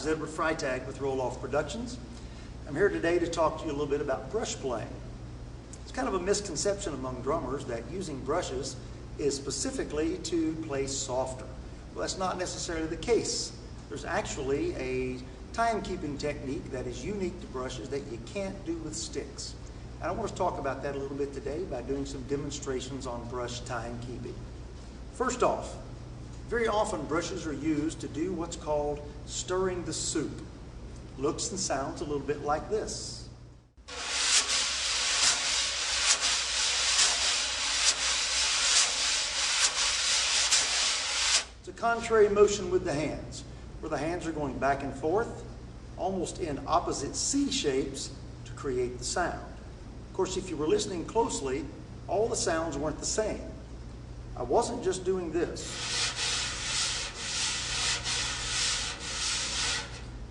This is Edward Freytag with Roll-Off Productions. I'm here today to talk to you a little bit about brush playing. It's kind of a misconception among drummers that using brushes is specifically to play softer. Well, that's not necessarily the case. There's actually a timekeeping technique that is unique to brushes that you can't do with sticks. And I want to talk about that a little bit today by doing some demonstrations on brush timekeeping. First off, very often brushes are used to do what's called stirring the soup. Looks and sounds a little bit like this. It's a contrary motion with the hands, where the hands are going back and forth, almost in opposite C shapes to create the sound. Of course, if you were listening closely, all the sounds weren't the same. I wasn't just doing this.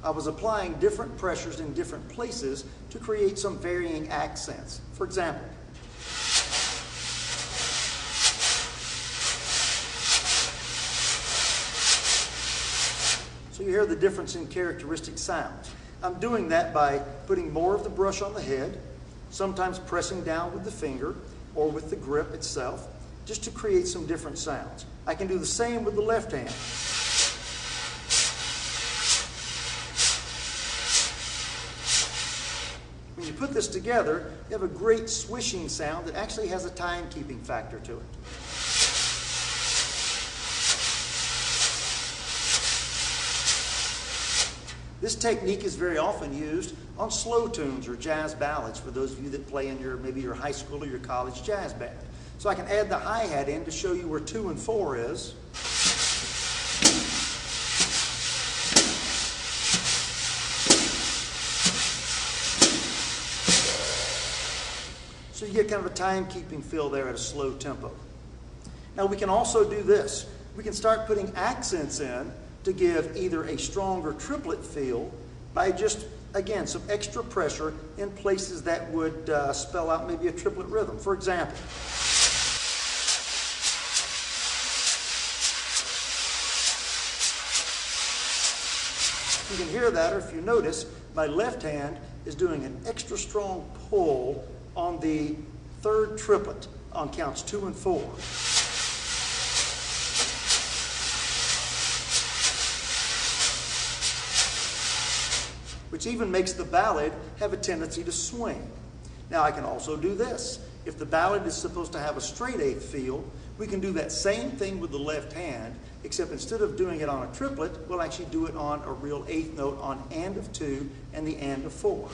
I was applying different pressures in different places to create some varying accents. For example, so you hear the difference in characteristic sounds. I'm doing that by putting more of the brush on the head, sometimes pressing down with the finger or with the grip itself, just to create some different sounds. I can do the same with the left hand. When you put this together, you have a great swishing sound that actually has a timekeeping factor to it. This technique is very often used on slow tunes or jazz ballads for those of you that play in maybe your high school or your college jazz band. So I can add the hi-hat in to show you where 2 and 4 is. So you get kind of a timekeeping feel there at a slow tempo. Now we can also do this. We can start putting accents in to give either a stronger triplet feel by just, again, some extra pressure in places that would spell out maybe a triplet rhythm. For example, you can hear that, or if you notice, my left hand is doing an extra strong pull on the third triplet on counts 2 and 4. Which even makes the ballad have a tendency to swing. Now I can also do this. If the ballad is supposed to have a straight eighth feel, we can do that same thing with the left hand, except instead of doing it on a triplet, we'll actually do it on a real eighth note on and of 2 and the and of 4.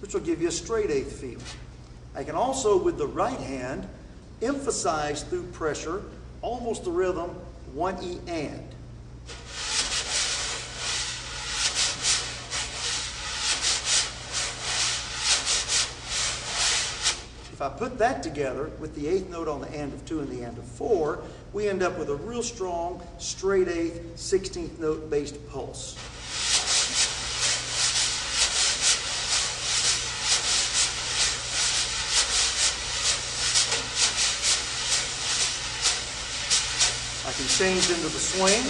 Which will give you a straight eighth feel. I can also, with the right hand, emphasize through pressure almost the rhythm 1E and. If I put that together with the eighth note on the and of 2 and the and of 4, we end up with a real strong straight eighth 16th note based pulse. I can change into the swing.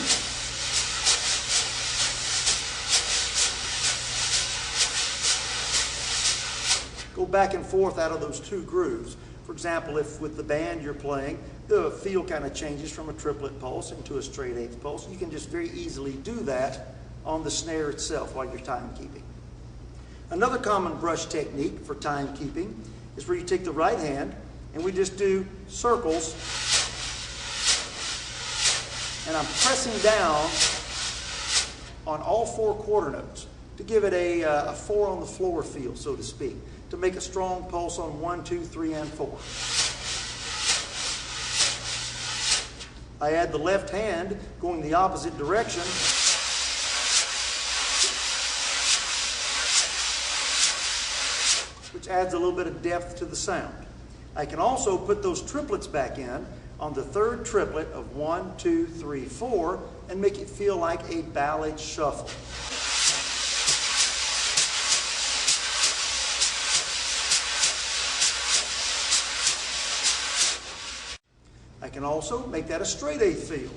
Go back and forth out of those 2 grooves. For example, if with the band you're playing, the feel kind of changes from a triplet pulse into a straight eighth pulse. You can just very easily do that on the snare itself while you're timekeeping. Another common brush technique for timekeeping is where you take the right hand and we just do circles. And I'm pressing down on all 4 quarter notes to give it a 4 on the floor feel, so to speak, to make a strong pulse on 1, 2, 3, and 4. I add the left hand going the opposite direction. Which adds a little bit of depth to the sound. I can also put those triplets back in on the third triplet of 1, 2, 3, 4 and make it feel like a ballad shuffle. I can also make that a straight eighth feel.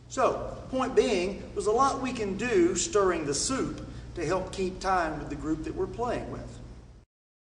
So, point being, there's a lot we can do stirring the soup to help keep time with the group that we're playing with.